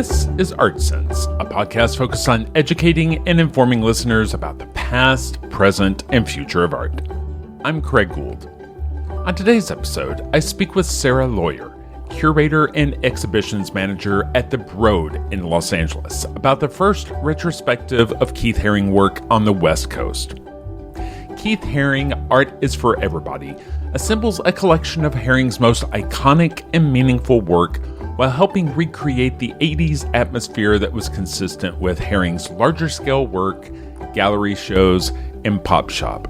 This is Art Sense, a podcast focused on educating and informing listeners about the past, present, and future of art. I'm Craig Gould. On today's episode, I speak with Sarah Loyer, Curator and Exhibitions Manager at the Broad in Los Angeles, about the first retrospective of Keith Haring work on the West Coast. Keith Haring, Art is for Everybody, assembles a collection of Haring's most iconic and meaningful work while helping recreate the 80s atmosphere that was consistent with Haring's larger-scale work, gallery shows, and pop shop.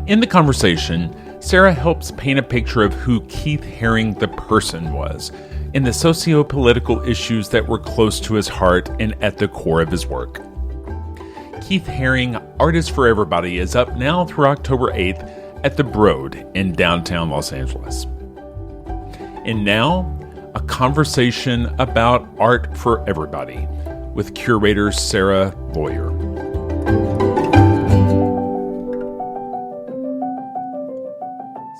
In the conversation, Sarah helps paint a picture of who Keith Haring the person was, and the socio-political issues that were close to his heart and at the core of his work. Keith Haring, Art is for Everybody is up now through October 8th at the Broad in downtown Los Angeles. And now, a conversation about Art for Everybody with curator Sarah Loyer.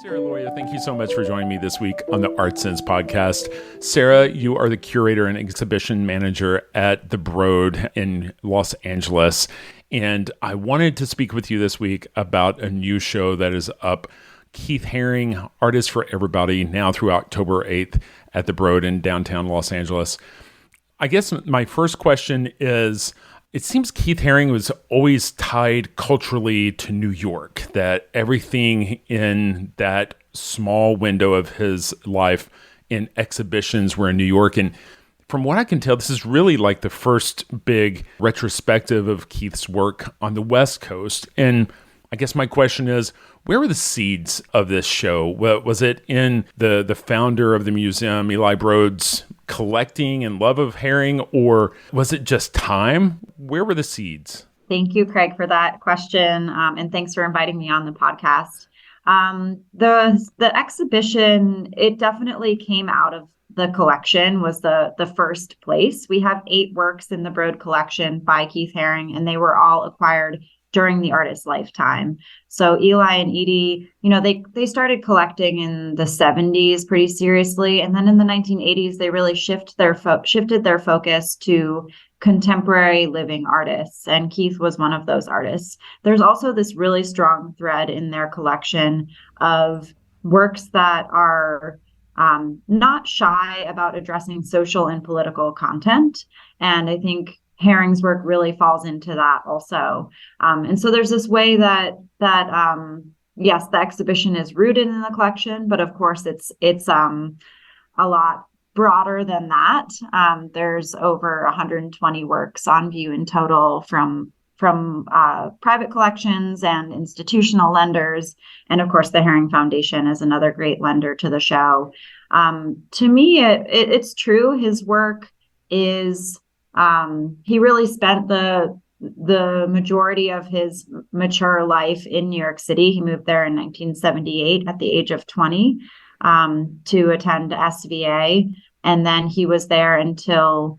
Sarah Loyer, thank you so much for joining me this week on the Art Sense podcast. Sarah, you are the Curator and Exhibition Manager at the Broad in Los Angeles. And I wanted to speak with you this week about a new show that is up, Keith Haring, Art is for Everybody, now through October 8th at the Broad in downtown Los Angeles. I guess my first question is, it seems Keith Haring was always tied culturally to New York, that everything in that small window of his life in exhibitions were in New York. And from what I can tell, this is really like the first big retrospective of Keith's work on the West Coast. And I guess my question is, where were the seeds of this show? Was it in the founder of the museum, Eli Broad's collecting and love of Haring, or was it just time? Where were the seeds? Thank you, Craig, for that question. And thanks for inviting me on the podcast. The exhibition, it definitely came out of the collection, was the first place. We have 8 works in the Broad collection by Keith Haring, and they were all acquired during the artist's lifetime. So Eli and Edie, they started collecting in the 70s pretty seriously. And then in the 1980s, they really shifted their focus to contemporary living artists. And Keith was one of those artists. There's also this really strong thread in their collection of works that are not shy about addressing social and political content. And I think Haring's work really falls into that also. And so there's this way that yes, the exhibition is rooted in the collection, but of course it's a lot broader than that. There's over 120 works on view in total from private collections and institutional lenders. And of course, the Haring Foundation is another great lender to the show. To me, it's true. His work is, he really spent the majority of his mature life in New York City. He moved there in 1978 at the age of 20 to attend SVA. And then he was there until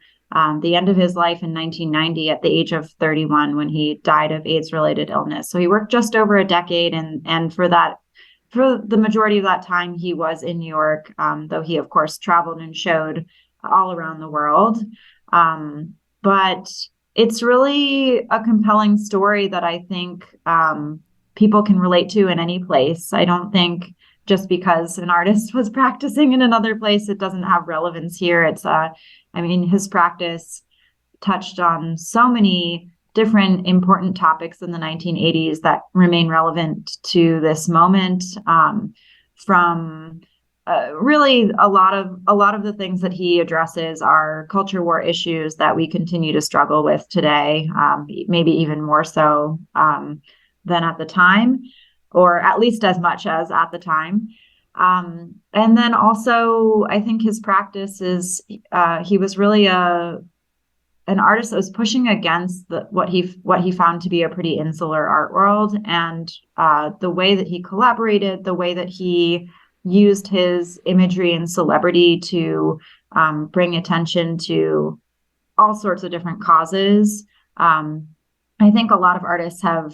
the end of his life in 1990 at the age of 31 when he died of AIDS-related illness. So he worked just over a decade. And for the majority of that time, he was in New York, though he, of course, traveled and showed all around the world. But it's really a compelling story that I think people can relate to in any place. I don't think just because an artist was practicing in another place, it doesn't have relevance here. His practice touched on so many different important topics in the 1980s that remain relevant to this moment, from really a lot of the things that he addresses are culture war issues that we continue to struggle with today, maybe even more so than at the time, or at least as much as at the time. And then also, I think his practice is, he was really an artist that was pushing against what he found to be a pretty insular art world, and the way that he collaborated, the way that he used his imagery and celebrity to bring attention to all sorts of different causes. I think a lot of artists have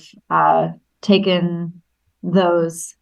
taken those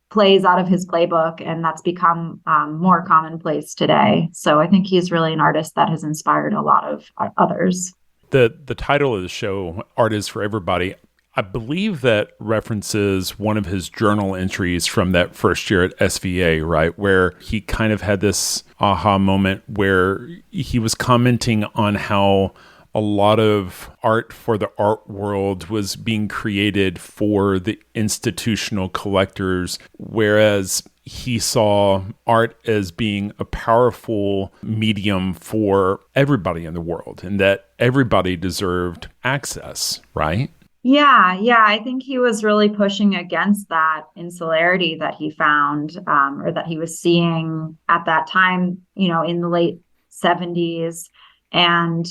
plays out of his playbook, and that's become more commonplace today. So I think he's really an artist that has inspired a lot of others. The title of the show, Art is for Everybody, I believe that references one of his journal entries from that first year at SVA, right? Where he kind of had this aha moment where he was commenting on how a lot of art for the art world was being created for the institutional collectors, whereas he saw art as being a powerful medium for everybody in the world and that everybody deserved access, right? Yeah, I think he was really pushing against that insularity that he found, or that he was seeing at that time, in the late 70s. And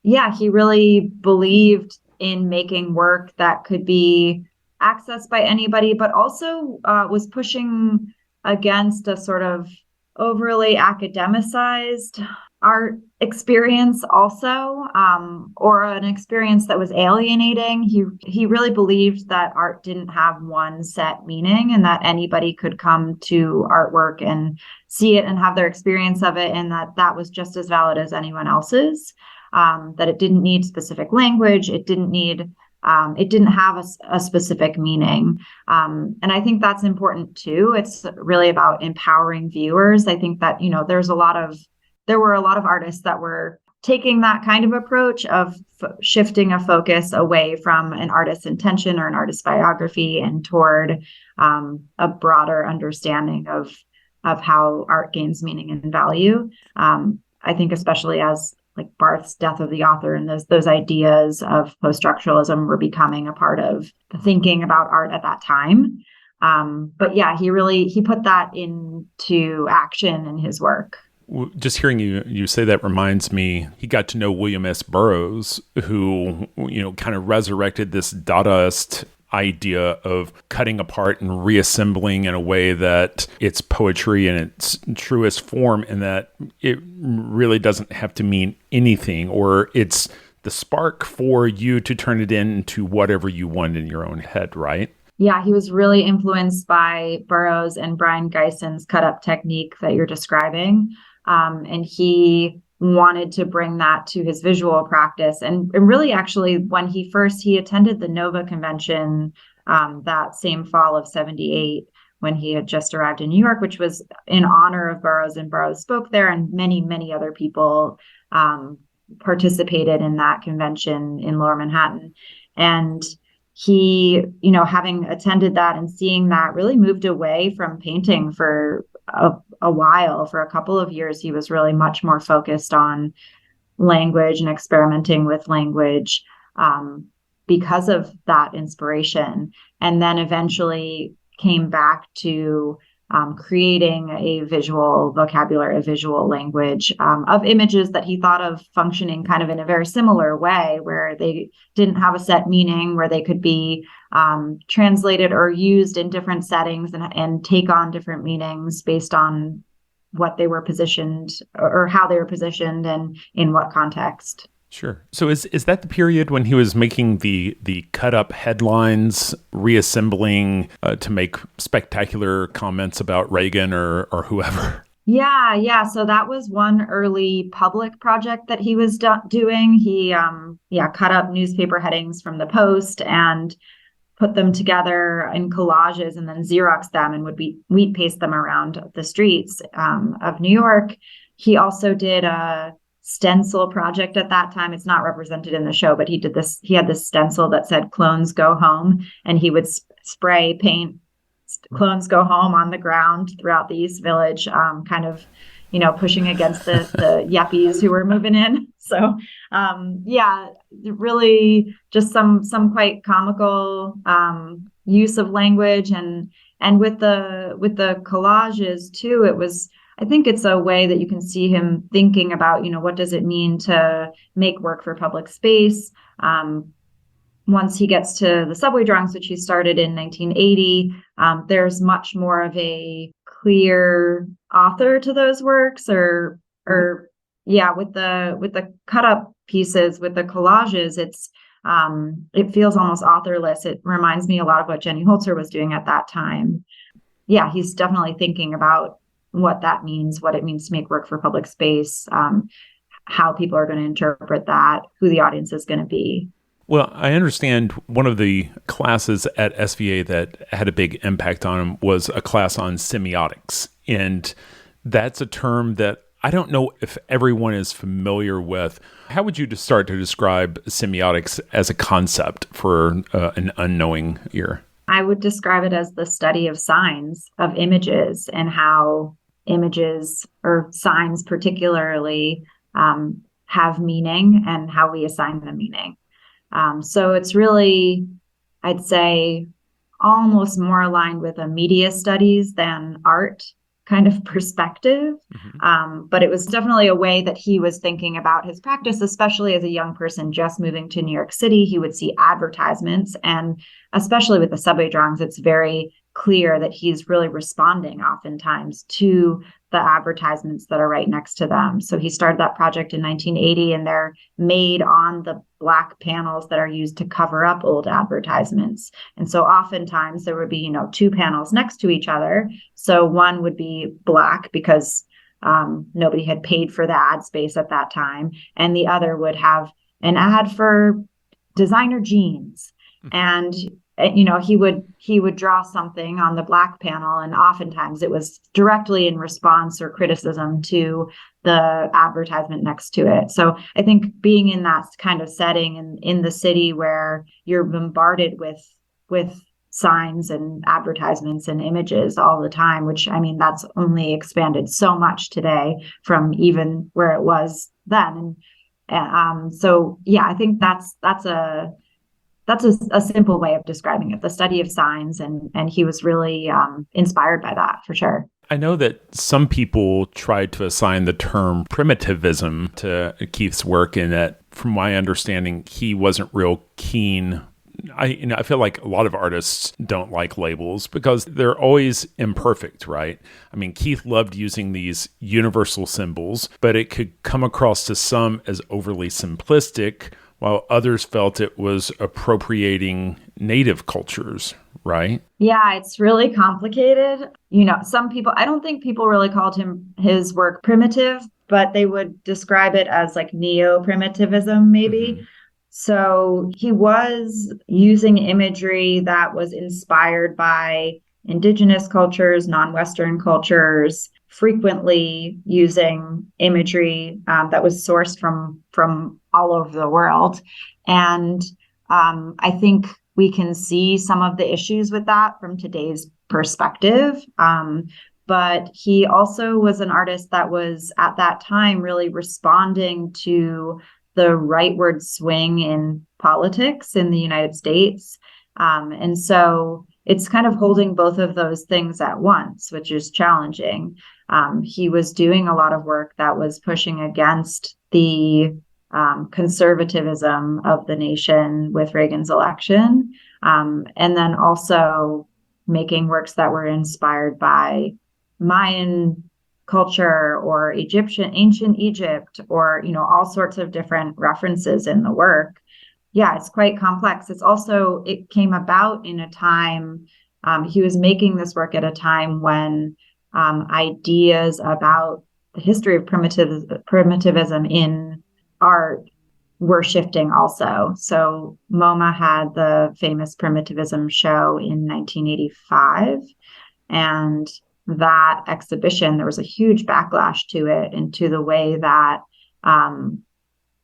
he really believed in making work that could be accessed by anybody, but also was pushing against a sort of overly academicized art experience also, or an experience that was alienating. He really believed that art didn't have one set meaning and that anybody could come to artwork and see it and have their experience of it, and that was just as valid as anyone else's, that it didn't need specific language. It didn't have a specific meaning. And I think that's important too. It's really about empowering viewers. I think that, there were a lot of artists that were taking that kind of approach of shifting a focus away from an artist's intention or an artist's biography and toward a broader understanding of how art gains meaning and value. I think especially as like Barth's Death of the Author and those ideas of post-structuralism were becoming a part of the thinking about art at that time. But yeah, he put that into action in his work. Just hearing you say that reminds me, he got to know William S. Burroughs, who, kind of resurrected this Dadaist idea of cutting apart and reassembling in a way that it's poetry in its truest form, and that it really doesn't have to mean anything, or it's the spark for you to turn it into whatever you want in your own head, right? Yeah, he was really influenced by Burroughs and Brian Geison's cut-up technique that you're describing. And he wanted to bring that to his visual practice. And really, actually, when he attended the NOVA convention that same fall of 78, when he had just arrived in New York, which was in honor of Burroughs, and Burroughs spoke there, and many, many other people participated in that convention in Lower Manhattan. And he, having attended that and seeing that, really moved away from painting for a while. For a couple of years, he was really much more focused on language and experimenting with language because of that inspiration. And then eventually came back to creating a visual vocabulary, a visual language of images that he thought of functioning kind of in a very similar way, where they didn't have a set meaning, where they could be translated or used in different settings and take on different meanings based on what they were positioned or how they were positioned and in what context. Sure. So is that the period when he was making the cut up headlines, reassembling to make spectacular comments about Reagan or whoever? Yeah. So that was one early public project that he was doing. He cut up newspaper headings from the Post and put them together in collages and then Xerox them and would wheat paste them around the streets of New York. He also did a stencil project at that time. It's not represented in the show, but he had this stencil that said "Clones Go Home," and he would spray paint "Clones Go Home" on the ground throughout the East Village, kind of, pushing against the yuppies who were moving in. So, really just some quite comical use of language, and with the collages too. I think it's a way that you can see him thinking about, what does it mean to make work for public space. Once he gets to the subway drawings, which he started in 1980, there's much more of a clear author to those works, with the cut up pieces, with the collages, It feels almost authorless. It reminds me a lot of what Jenny Holzer was doing at that time. Yeah, he's definitely thinking about what that means, what it means to make work for public space, how people are going to interpret that, who the audience is going to be. Well, I understand one of the classes at SVA that had a big impact on him was a class on semiotics. And that's a term that I don't know if everyone is familiar with. How would you start to describe semiotics as a concept for an unknowing ear? I would describe it as the study of signs, of images, and how images or signs particularly have meaning and how we assign them meaning. So it's really, I'd say, almost more aligned with a media studies than art kind of perspective. But it was definitely a way that he was thinking about his practice, especially as a young person just moving to New York City. He would see advertisements, and especially with the subway drawings, it's very clear that he's really responding oftentimes to the advertisements that are right next to them. So he started that project in 1980, and they're made on the black panels that are used to cover up old advertisements. And so oftentimes there would be, two panels next to each other. So one would be black because nobody had paid for the ad space at that time. And the other would have an ad for designer jeans. And he would draw something on the black panel, and oftentimes it was directly in response or criticism to the advertisement next to it. So I think being in that kind of setting and in the city where you're bombarded with signs and advertisements and images all the time, which that's only expanded so much today from even where it was then. And so yeah, I think that's a simple way of describing it, the study of signs. And he was really inspired by that, for sure. I know that some people tried to assign the term primitivism to Keith's work, and that, from my understanding, he wasn't real keen. I feel like a lot of artists don't like labels because they're always imperfect, right? Keith loved using these universal symbols, but it could come across to some as overly simplistic, while others felt it was appropriating native cultures, right? Yeah, it's really complicated. Some people, I don't think people really called his work primitive, but they would describe it as like neo-primitivism, maybe. Mm-hmm. So he was using imagery that was inspired by indigenous cultures, non-Western cultures, frequently using imagery that was sourced from all over the world. And I think we can see some of the issues with that from today's perspective. But he also was an artist that was at that time really responding to the rightward swing in politics in the United States. And so it's kind of holding both of those things at once, which is challenging. He was doing a lot of work that was pushing against the conservatism of the nation with Reagan's election, and then also making works that were inspired by Mayan culture or ancient Egypt, or all sorts of different references in the work. Yeah, it's quite complex. It came about in a time, he was making this work at a time when ideas about the history of primitivism in art were shifting also. So MoMA had the famous Primitivism show in 1985, and that exhibition, there was a huge backlash to it and to the way that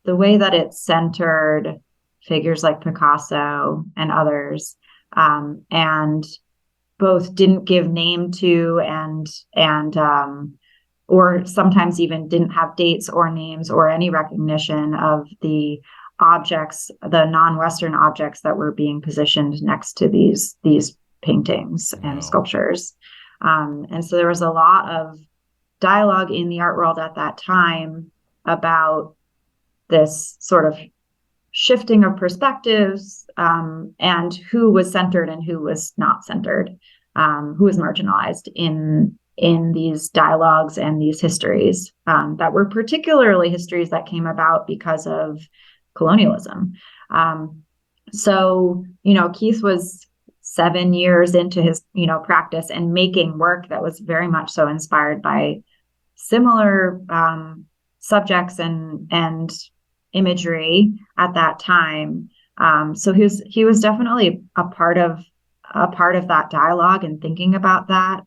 it centered figures like Picasso and others, and both didn't give name to and or sometimes even didn't have dates or names or any recognition of the objects, the non-Western objects that were being positioned next to these paintings and sculptures. And so there was a lot of dialogue in the art world at that time about this sort of shifting of perspectives, and who was centered and who was not centered, who was marginalized in these dialogues and these histories that were particularly histories that came about because of colonialism. So, Keith was 7 years into his, practice and making work that was very much so inspired by similar subjects and imagery at that time. So he was definitely a part of that dialogue and thinking about that.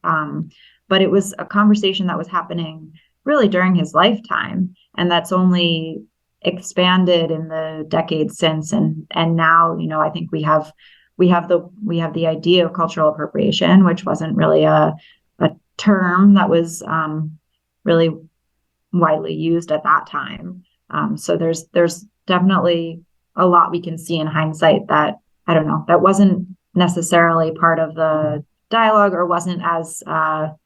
But it was a conversation that was happening really during his lifetime, and that's only expanded in the decades since. And now, I think we have the idea of cultural appropriation, which wasn't really a term that was really widely used at that time. So there's definitely a lot we can see in hindsight that, I don't know, that wasn't necessarily part of the dialogue or wasn't as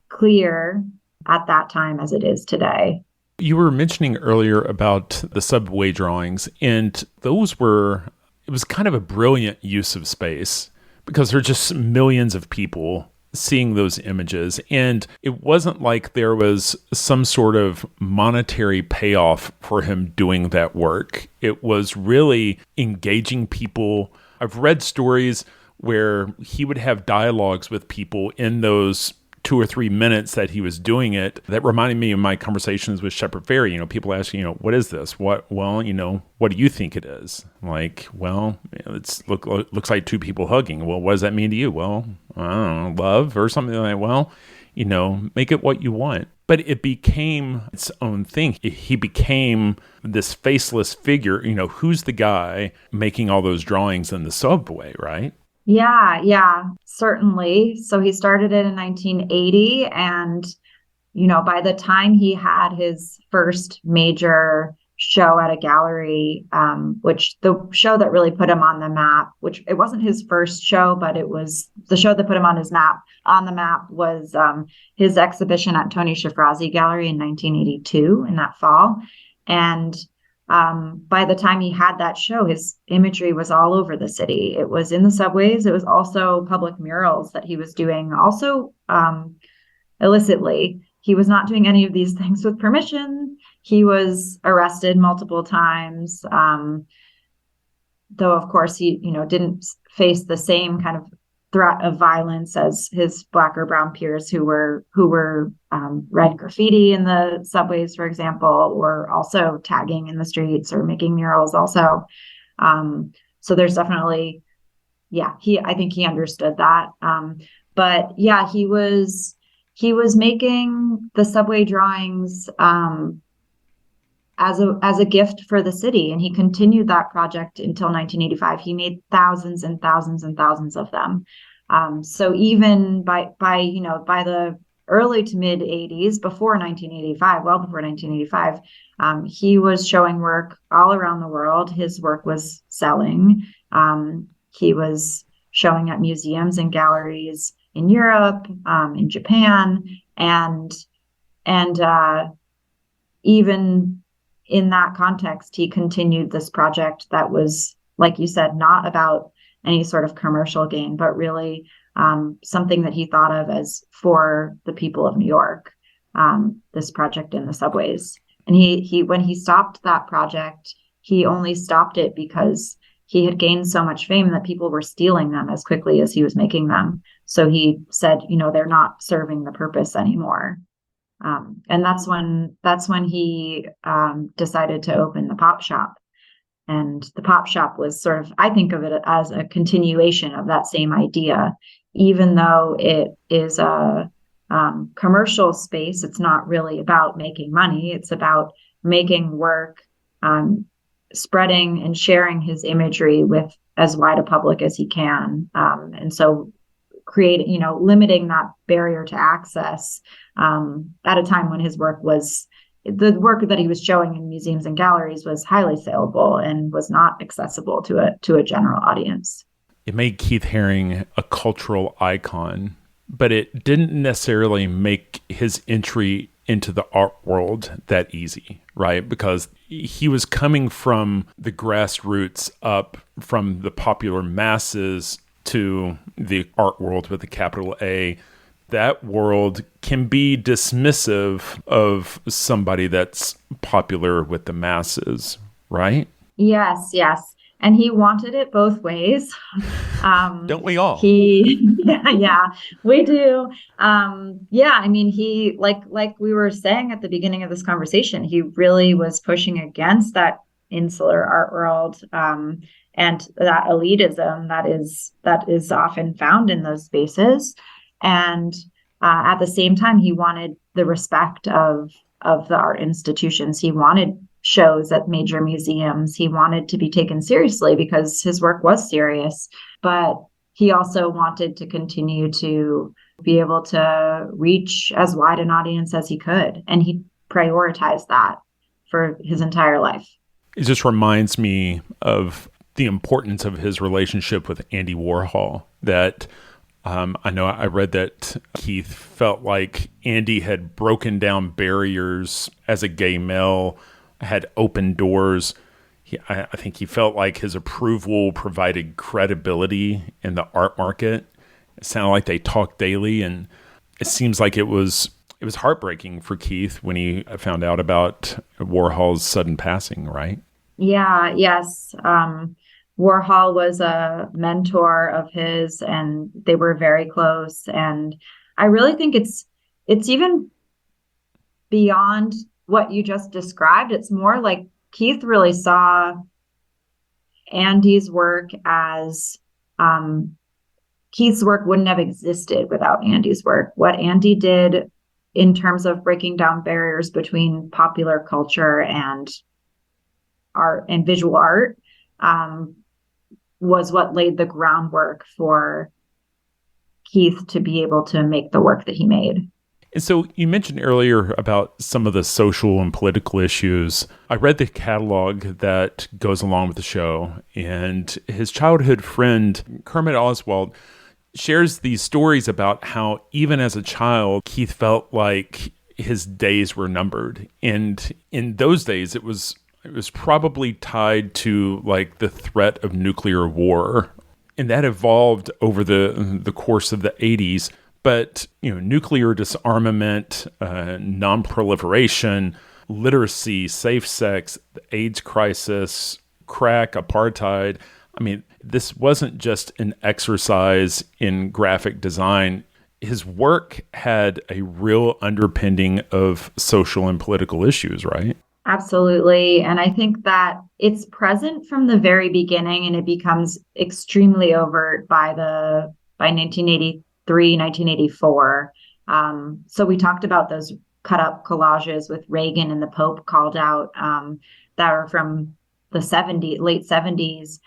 clear at that time as it is today. You were mentioning earlier about the subway drawings, and it was kind of a brilliant use of space because there are just millions of people seeing those images. And it wasn't like there was some sort of monetary payoff for him doing that work. It was really engaging people. I've read stories where he would have dialogues with people in those 2 or 3 minutes that he was doing it. That reminded me of my conversations with Shepard Fairey. People asking, what is this? What do you think it is? Like, well, looks like two people hugging. Well, what does that mean to you? Well, I don't know, love or something like that. Well, make it what you want. But it became its own thing. He became this faceless figure. Who's the guy making all those drawings in the subway, right? Yeah, certainly. So he started it in 1980. And, by the time he had his first major show at a gallery, which the show that really put him on the map, which it wasn't his first show, but it was the show that put him on the map was his exhibition at Tony Shafrazi Gallery in 1982 in that fall. And by the time he had that show, his imagery was all over the city. It was in the subways. It was also public murals that he was doing, also illicitly. He was not doing any of these things with permission. He was arrested multiple times, though, of course, he didn't face the same kind of threat of violence as his Black or brown peers who were read graffiti in the subways, for example, or also tagging in the streets or making murals also. So there's definitely, I think he understood that. But yeah, he was making the subway drawings as a gift for the city, and he continued that project until 1985. He made thousands and thousands and thousands of them. So even by the early to mid 80s, before 1985, well before 1985, he was showing work all around the world. His work was selling. He was showing at museums and galleries in Europe, in Japan, and even in that context, he continued this project that was, like you said, not about any sort of commercial gain, but really something that he thought of as for the people of New York, this project in the subways. And he when he stopped that project, he only stopped it because he had gained so much fame that people were stealing them as quickly as he was making them. So he said, they're not serving the purpose anymore. And that's when he decided to open the pop shop. And the pop shop was sort of, I think of it as a continuation of that same idea. Even though it is a commercial space, it's not really about making money. It's about making work, spreading and sharing his imagery with as wide a public as he can. And so creating, limiting that barrier to access at a time when the work that he was showing in museums and galleries was highly saleable and was not accessible to a general audience. It made Keith Haring a cultural icon, but it didn't necessarily make his entry into the art world that easy, right? Because he was coming from the grassroots up from the popular masses to the art world with a capital A. That world can be dismissive of somebody that's popular with the masses, right? Yes. and he wanted it both ways. Don't we all? Yeah, we do. I mean, he like we were saying at the beginning of this conversation, he really was pushing against that insular art world, and that elitism that is often found in those spaces. And at the same time, he wanted the respect of the art institutions. He wanted shows at major museums. He wanted to be taken seriously because his work was serious, but he also wanted to continue to be able to reach as wide an audience as he could. And he prioritized that for his entire life. It just reminds me of the importance of his relationship with Andy Warhol. That I know I read that Keith felt like Andy had broken down barriers as a gay male, had opened doors. I think he felt like his approval provided credibility in the art market. It sounded like they talked daily, and it seems like it was heartbreaking for Keith when he found out about Warhol's sudden passing, right? Yeah, yes. Warhol was a mentor of his, and they were very close. And I really think it's even beyond what you just described. It's more like Keith really saw Andy's work as Keith's work wouldn't have existed without Andy's work. What Andy did in terms of breaking down barriers between popular culture and art and visual art was what laid the groundwork for Keith to be able to make the work that he made. And so you mentioned earlier about some of the social and political issues. I read the catalog that goes along with the show, and his childhood friend, Kermit Oswald, shares these stories about how even as a child, Keith felt like his days were numbered. And in those days, it was probably tied to like the threat of nuclear war. And that evolved over the course of the 80s. But, nuclear disarmament, non-proliferation, literacy, safe sex, the AIDS crisis, crack, apartheid. I mean, this wasn't just an exercise in graphic design. His work had a real underpinning of social and political issues, right? Absolutely. And I think that it's present from the very beginning, and it becomes extremely overt by 1983, 1984. So we talked about those cut up collages with Reagan and the Pope called out that are from the late 70s.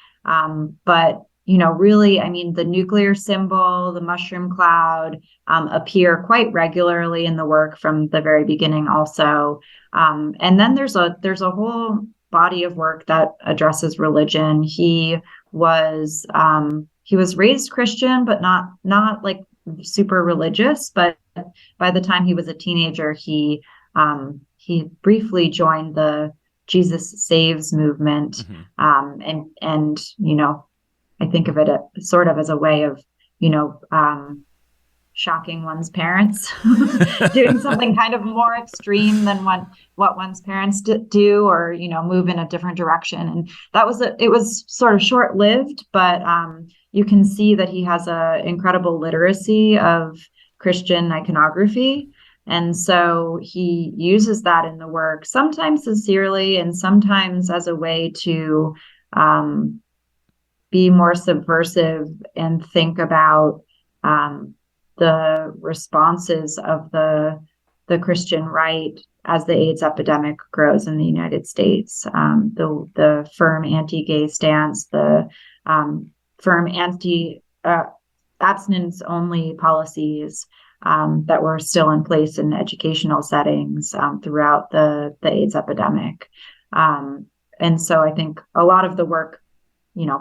But, really, I mean, the nuclear symbol, the mushroom cloud appear quite regularly in the work from the very beginning also. And then there's a whole body of work that addresses religion. He was raised Christian, but not like super religious. But by the time he was a teenager, he briefly joined the Jesus Saves movement. Mm-hmm. And I think of it sort of as a way of shocking one's parents, doing something kind of more extreme than what one's parents do, or move in a different direction. And it was sort of short-lived, but you can see that he has a incredible literacy of Christian iconography. And so he uses that in the work, sometimes sincerely and sometimes as a way to be more subversive and think about the responses of the Christian right as the AIDS epidemic grows in the United States. The firm anti-gay stance, the firm abstinence-only policies that were still in place in educational settings throughout the AIDS epidemic. And so I think a lot of the work,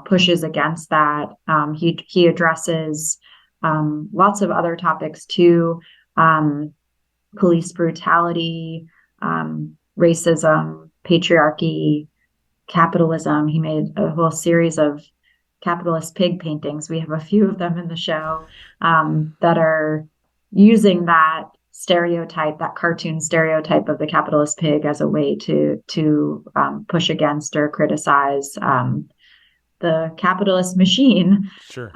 pushes against that. He addresses lots of other topics too, police brutality, racism, patriarchy, capitalism. He made a whole series of capitalist pig paintings. We have a few of them in the show that are using that stereotype, that cartoon stereotype of the capitalist pig as a way to push against or criticize the capitalist machine. Sure.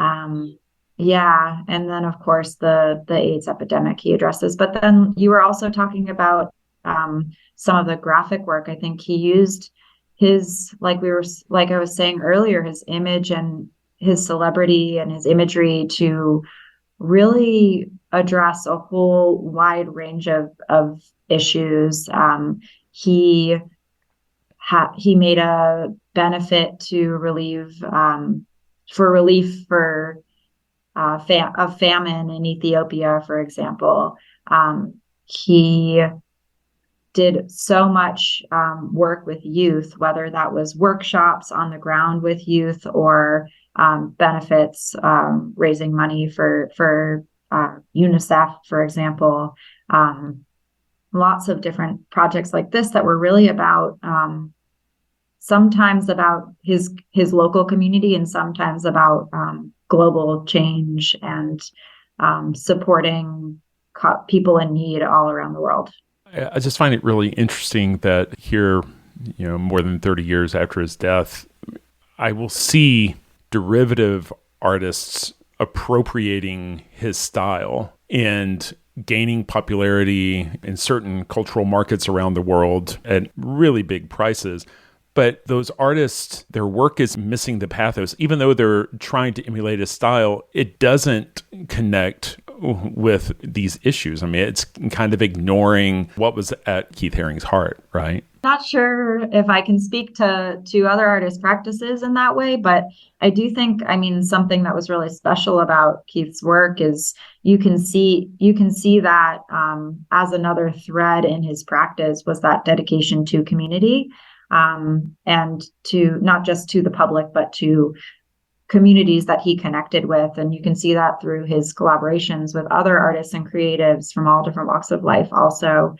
Yeah, and then of course the AIDS epidemic he addresses. But then you were also talking about some of the graphic work. I think he used his, like I was saying earlier, his image and his celebrity and his imagery to really address a whole wide range of issues. He made a benefit to relief for of famine in Ethiopia, for example. He did so much work with youth, whether that was workshops on the ground with youth or benefits, raising money for UNICEF, for example. Lots of different projects like this that were really about sometimes about his local community and sometimes about global change and supporting people in need all around the world. I just find it really interesting that here, more than 30 years after his death, I will see derivative artists appropriating his style and gaining popularity in certain cultural markets around the world at really big prices. But those artists, their work is missing the pathos. Even though they're trying to emulate his style, it doesn't connect with these issues. I mean, it's kind of ignoring what was at Keith Haring's heart, right? Not sure if I can speak to other artists' practices in that way, but I do think, something that was really special about Keith's work is you can see that as another thread in his practice was that dedication to community. And to not just to the public, but to communities that he connected with. And you can see that through his collaborations with other artists and creatives from all different walks of life. Also,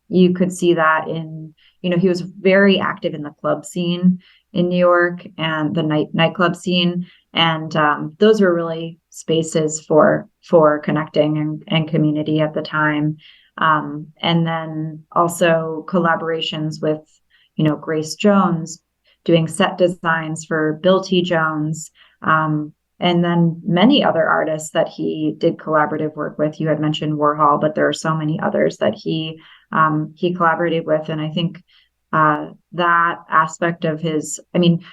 you could see that in, he was very active in the club scene in New York and the nightclub scene. And those were really spaces for connecting and community at the time. And then also collaborations with Grace Jones, doing set designs for Bill T. Jones, and then many other artists that he did collaborative work with. You had mentioned Warhol, but there are so many others that he collaborated with. And I think that aspect of his, and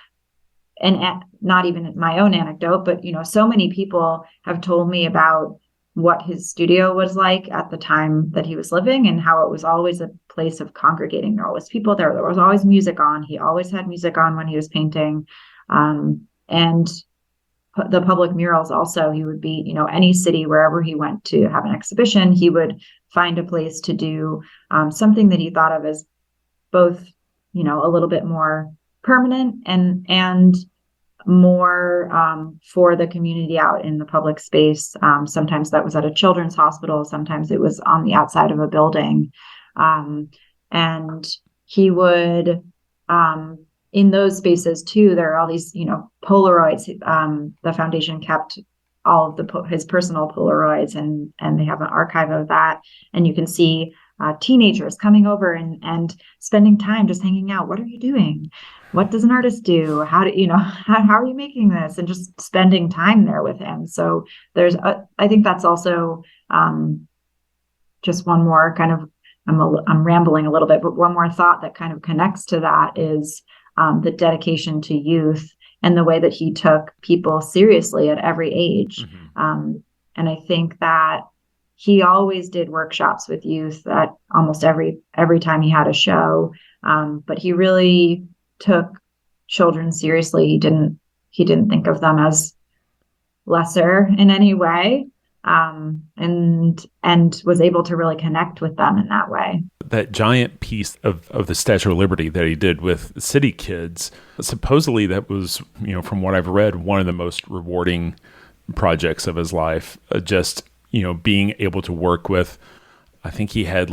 not even my own anecdote, but, so many people have told me about what his studio was like at the time that he was living and how it was always a place of congregating. There were always people there. There was always music on. He always had music on when he was painting. And the public murals also, he would be, any city, wherever he went to have an exhibition, he would find a place to do something that he thought of as both, a little bit more permanent and more for the community out in the public space. Sometimes that was at a children's hospital. Sometimes it was on the outside of a building. And he would, in those spaces too, there are all these, Polaroids. The foundation kept all of his personal Polaroids and they have an archive of that. And you can see teenagers coming over and spending time just hanging out. What are you doing? What does an artist do? How are you making this? And just spending time there with him. So I think that's also just one more kind of, I'm rambling a little bit, but one more thought that kind of connects to that is the dedication to youth and the way that he took people seriously at every age. Mm-hmm. And I think that he always did workshops with youth at almost every time he had a show. But he really took children seriously. He didn't think of them as lesser in any way, and was able to really connect with them in that way. That giant piece of the Statue of Liberty that he did with city kids, supposedly that was, from what I've read, one of the most rewarding projects of his life. Just, being able to work with, I think he had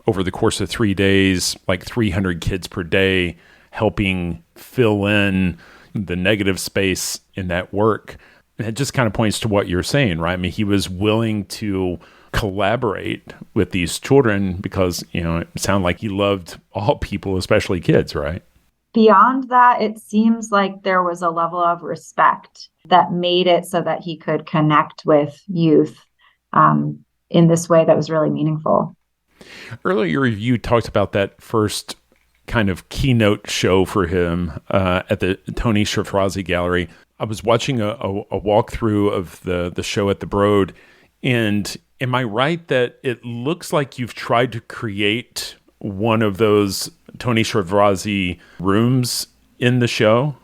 over the course of 3 days, 300 kids per day, helping fill in the negative space in that work. And it just kind of points to what you're saying, right? I mean, he was willing to collaborate with these children because, it sounded like he loved all people, especially kids, right? beyond that, it seems like there was a level of respect that made it so that he could connect with youth in this way that was really meaningful. Earlier, you talked about that first kind of keynote show for him at the Tony Shafrazi Gallery. I was watching a walkthrough of the show at the Broad, and am I right that it looks like you've tried to create one of those Tony Shafrazi rooms in the show?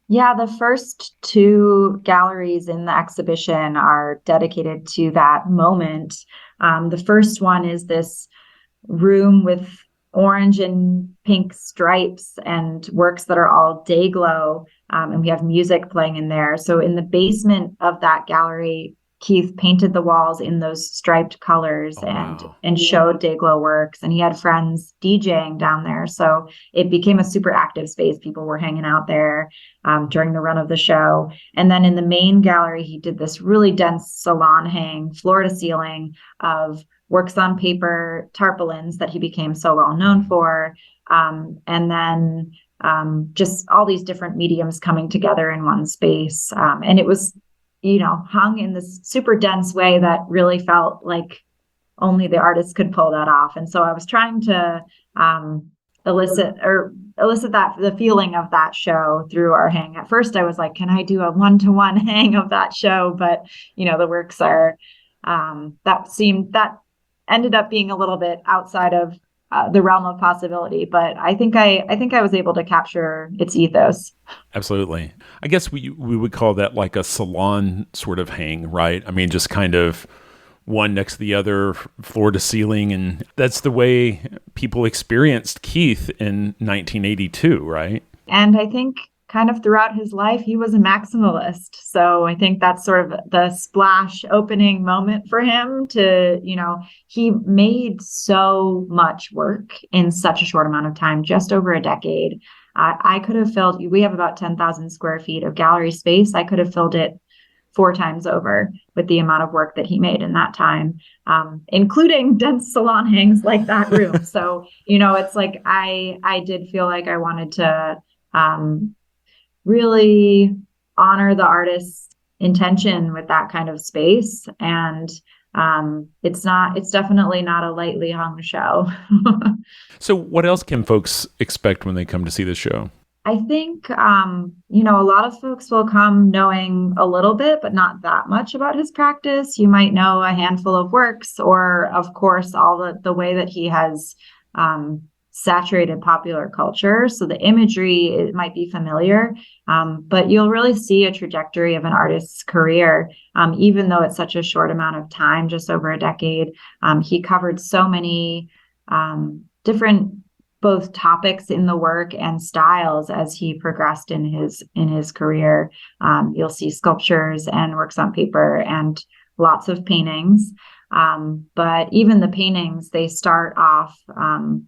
Yeah, the first two galleries in the exhibition are dedicated to that moment. The first one is this room with orange and pink stripes and works that are all day glow. And we have music playing in there. So in the basement of that gallery, Keith painted the walls in those striped colors and showed day glow works. And he had friends DJing down there. So it became a super active space. People were hanging out there during the run of the show. And then in the main gallery, he did this really dense salon hang, floor to ceiling of works on paper, tarpaulins that he became so well known for. And then just all these different mediums coming together in one space. And it was, hung in this super dense way that really felt like only the artist could pull that off. And so I was trying to elicit the feeling of that show through our hang. At first I was like, can I do a one-to-one hang of that show? But, the works are, that ended up being a little bit outside of the realm of possibility, but I think I was able to capture its ethos. Absolutely. I guess we would call that like a salon sort of hang, right? I mean, just kind of one next to the other, floor to ceiling, and that's the way people experienced Keith in 1982, right? And I think kind of throughout his life, he was a maximalist. So I think that's sort of the splash opening moment for him to, he made so much work in such a short amount of time, just over a decade. I could have filled, we have about 10,000 square feet of gallery space. I could have filled it 4 times over with the amount of work that he made in that time, including dense salon hangs like that room. So, it's like, I did feel like I wanted to, really honor the artist's intention with that kind of space. And it's definitely not a lightly hung show. So what else can folks expect when they come to see the show? I think, a lot of folks will come knowing a little bit, but not that much about his practice. You might know a handful of works, or of course, all the way that he has saturated popular culture. So the imagery, it might be familiar, but you'll really see a trajectory of an artist's career, even though it's such a short amount of time, just over a decade. He covered so many different both topics in the work and styles as he progressed in his career. You'll see sculptures and works on paper and lots of paintings. But even the paintings, they start off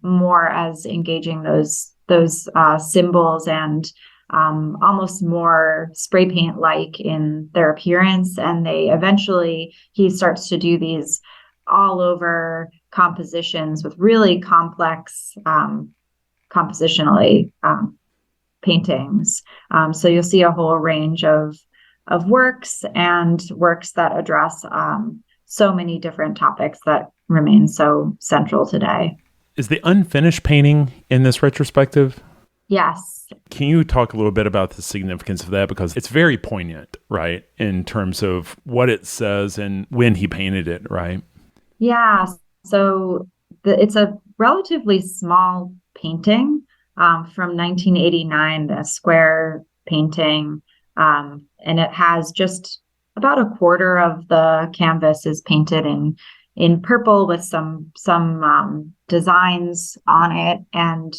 more as engaging those symbols and almost more spray paint like in their appearance. And he starts to do these all over compositions with really complex compositionally paintings. So you'll see a whole range of works and works that address so many different topics that remain so central today. Is the unfinished painting in this retrospective? Yes. Can you talk a little bit about the significance of that? Because it's very poignant, right? In terms of what it says and when he painted it, right? Yeah. So it's a relatively small painting from 1989, the square painting. And it has just about a quarter of the canvas is painted in purple with some designs on it, and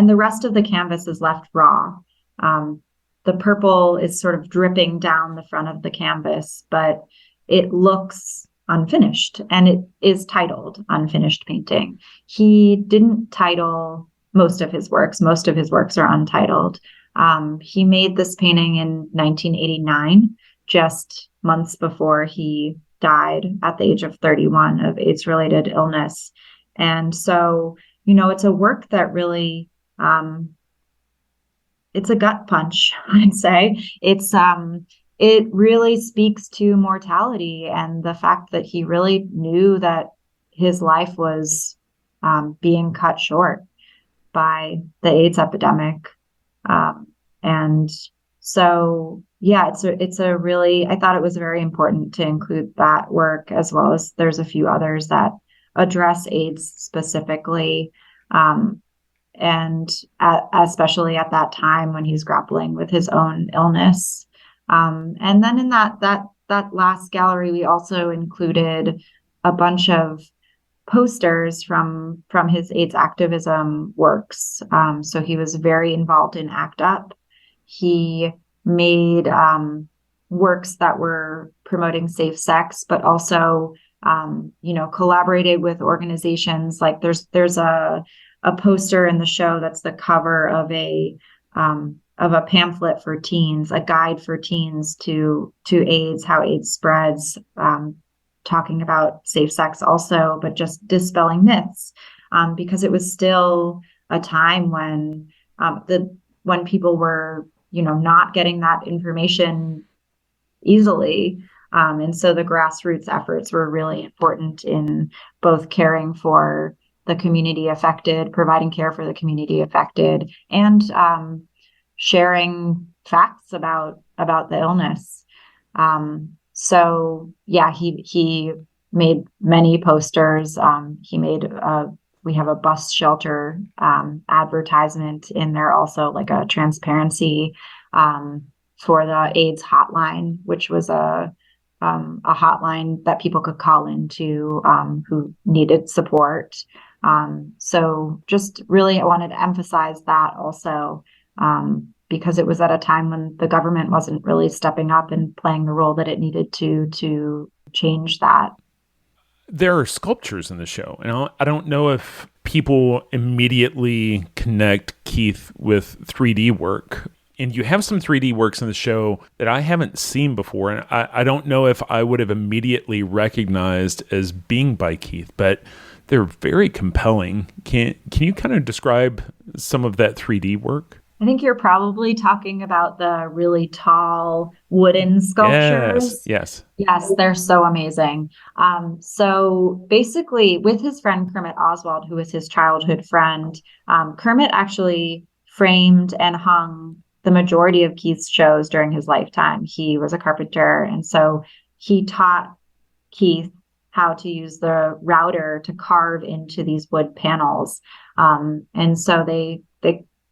the rest of the canvas is left raw. The purple is sort of dripping down the front of the canvas, but it looks unfinished, and it is titled Unfinished Painting. He didn't title most of his works. Most of his works are untitled. He made this painting in 1989, just months before he died at the age of 31 of AIDS-related illness. And so, it's a work that really it's a gut punch, I'd say. It really speaks to mortality and the fact that he really knew that his life was being cut short by the AIDS epidemic. And so, yeah, it's a really, I thought it was very important to include that work, as well as there's a few others that address AIDS specifically. And especially at that time when he's grappling with his own illness. And then in that last gallery, we also included a bunch of posters from his AIDS activism works. So he was very involved in ACT UP. He made works that were promoting safe sex, but also collaborated with organizations. Like there's a poster in the show that's the cover of a pamphlet for teens, a guide for teens to AIDS, how AIDS spreads, talking about safe sex also, but just dispelling myths, because it was still a time when when people were not getting that information easily. And so the grassroots efforts were really important in both caring for the community affected, providing care for the community affected, and sharing facts about the illness. So yeah, he made many posters. He made we have a bus shelter advertisement in there, also like a transparency for the AIDS hotline, which was a hotline that people could call into who needed support. So just really, I wanted to emphasize that also, because it was at a time when the government wasn't really stepping up and playing the role that it needed to change that. There are sculptures in the show, and I don't know if people immediately connect Keith with 3D work. And you have some 3D works in the show that I haven't seen before, and I don't know if I would have immediately recognized as being by Keith, but they're very compelling. Can you kind of describe some of that 3D work? I think you're probably talking about the really tall wooden sculptures. Yes, they're so amazing. So basically, with his friend Kermit Oswald, who was his childhood friend, Kermit actually framed and hung the majority of Keith's shows during his lifetime. He was a carpenter, and so he taught Keith how to use the router to carve into these wood panels. And so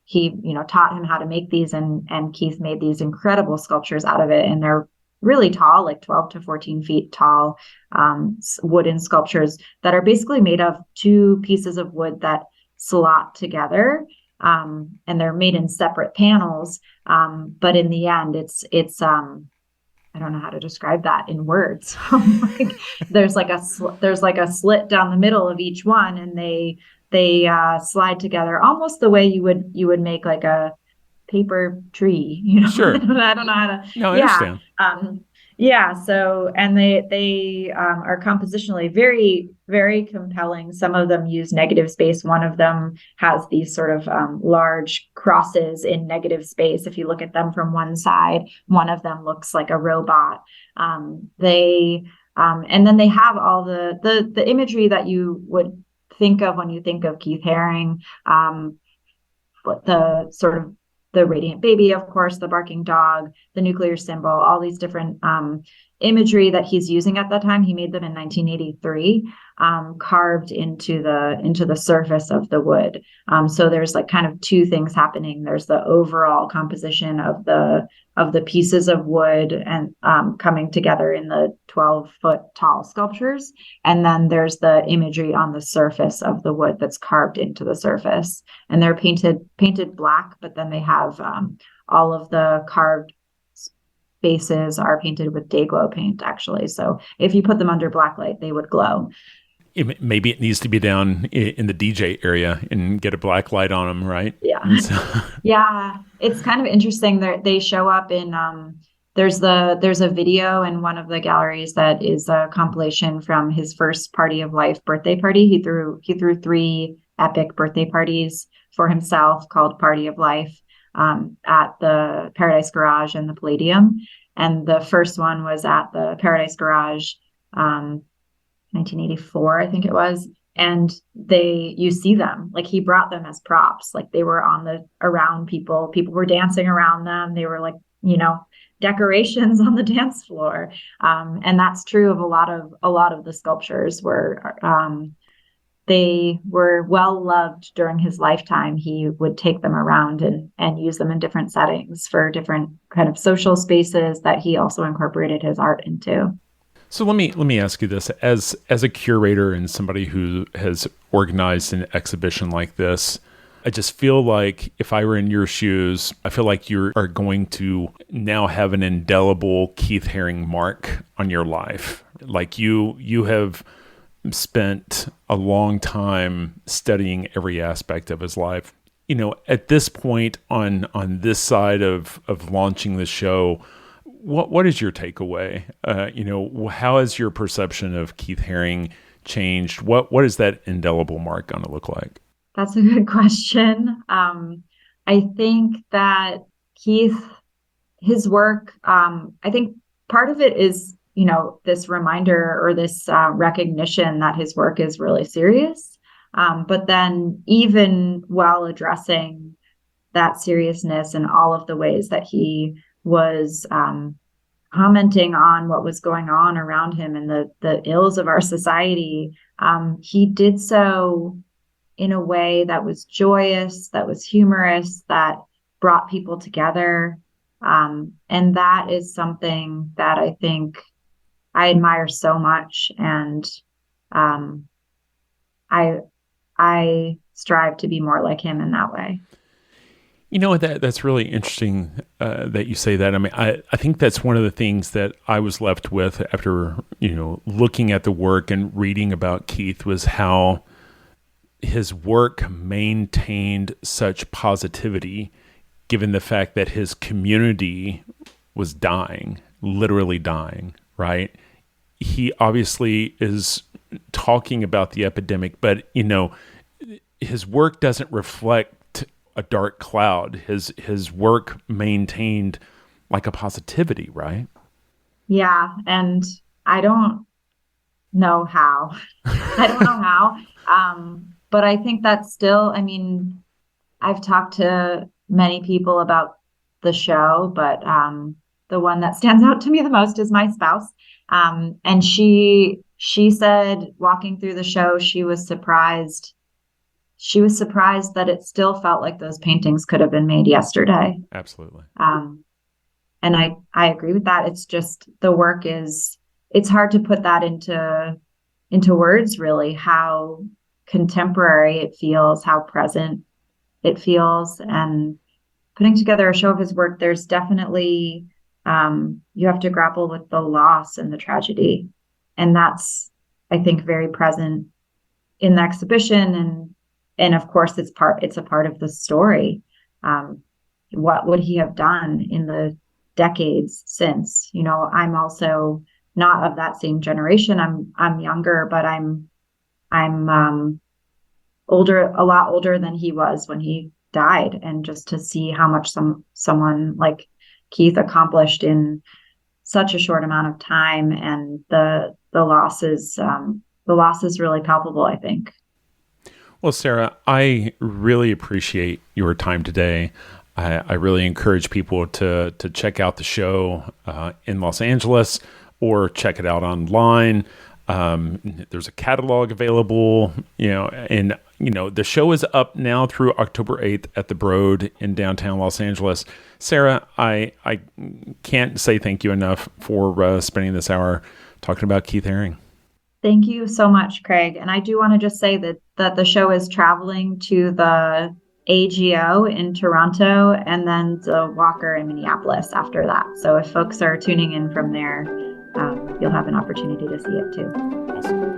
he taught him how to make these, and Keith made these incredible sculptures out of it. And they're really tall, like 12 to 14 feet tall, wooden sculptures that are basically made of two pieces of wood that slot together. And they're made in separate panels. But in the end, it's I don't know how to describe that in words. There's like a slit down the middle of each one, and they slide together almost the way you would make like a paper tree. Sure. I don't know how to. No, I understand. So, and they are compositionally very, very compelling. Some of them use negative space. One of them has these sort of large crosses in negative space. If you look at them from one side, one of them looks like a robot. And then they have all the imagery that you would think of when you think of Keith Haring, the sort of the radiant baby, of course, the barking dog, the nuclear symbol, all these different imagery that he's using at that time. He made them in 1983, carved into the surface of the wood. So there's like kind of two things happening. There's the overall composition of the pieces of wood and coming together in the 12-foot tall sculptures. And then there's the imagery on the surface of the wood that's carved into the surface. And they're painted black, but then they have all of the carved bases are painted with day glow paint, actually. So if you put them under black light, they would glow. Maybe it needs to be down in the DJ area and get a black light on them, right? Yeah. Yeah. It's kind of interesting that they show up in, there's a video in one of the galleries that is a compilation from his first Party of Life birthday party. He threw 3 epic birthday parties for himself called Party of Life. at the Paradise Garage and the Palladium. And the first one was at the Paradise Garage, 1984, I think it was. And you see them, like he brought them as props, like they were around people were dancing around them. They were like, decorations on the dance floor. And that's true of a lot of the sculptures they were well loved during his lifetime. He would take them around and use them in different settings for different kind of social spaces that he also incorporated his art into. So let me ask you this, as a curator and somebody who has organized an exhibition like this, I just feel like if I were in your shoes, I feel like you are going to now have an indelible Keith Haring mark on your life. Like you have spent a long time studying every aspect of his life. At this point on this side of launching the show, what is your takeaway? How has your perception of Keith Haring changed? What is that indelible mark going to look like? That's a good question. I think that his work, I think part of it is, this reminder or this recognition that his work is really serious. But then even while addressing that seriousness and all of the ways that he was commenting on what was going on around him and the ills of our society, he did so in a way that was joyous, that was humorous, that brought people together. And that is something that I think I admire so much. And I strive to be more like him in that way. That's really interesting that you say that. I mean, I think that's one of the things that I was left with after, looking at the work and reading about Keith was how his work maintained such positivity, given the fact that his community was dying, literally dying, right? He obviously is talking about the epidemic, but, his work doesn't reflect a dark cloud. His work maintained like a positivity, right? Yeah. And I don't know how. But I think that's still, I've talked to many people about the show, but the one that stands out to me the most is my spouse. And she said walking through the show, she was surprised that it still felt like those paintings could have been made yesterday. Absolutely. And I agree with that. It's just the work it's hard to put that into words, really, how contemporary it feels, how present it feels. And putting together a show of his work, there's definitely, you have to grapple with the loss and the tragedy. And that's, I think, very present in the exhibition. And of course, it's a part of the story. What would he have done in the decades since? I'm also not of that same generation. I'm younger, but I'm older, a lot older than he was when he died. And just to see how much someone like Keith accomplished in such a short amount of time, and the loss is really palpable, I think. Well, Sarah, I really appreciate your time today. I really encourage people to check out the show in Los Angeles or check it out online. There's a catalog available, and the show is up now through October 8th at the Broad in downtown Los Angeles. Sarah, I can't say thank you enough for spending this hour talking about Keith Haring. Thank you so much, Craig. And I do want to just say that the show is traveling to the AGO in Toronto and then to Walker in Minneapolis after that. So if folks are tuning in from there, you'll have an opportunity to see it too. Awesome.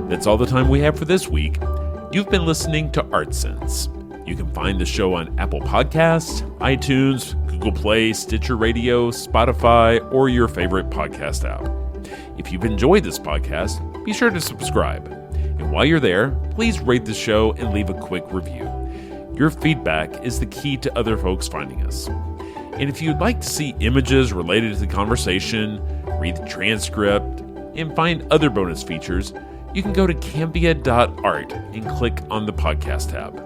That's all the time we have for this week. You've been listening to ArtSense. You can find the show on Apple Podcasts, iTunes, Google Play, Stitcher Radio, Spotify, or your favorite podcast app. If you've enjoyed this podcast, be sure to subscribe. And And while you're there, please rate the show and leave a quick review. Your feedback is the key to other folks finding us. And if you'd like to see images related to the conversation, read the transcript, and find other bonus features, you can go to cambia.art and click on the podcast tab.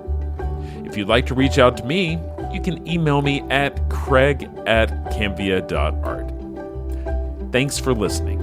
If you'd like to reach out to me, you can email me at craig@cambia.art. Thanks for listening.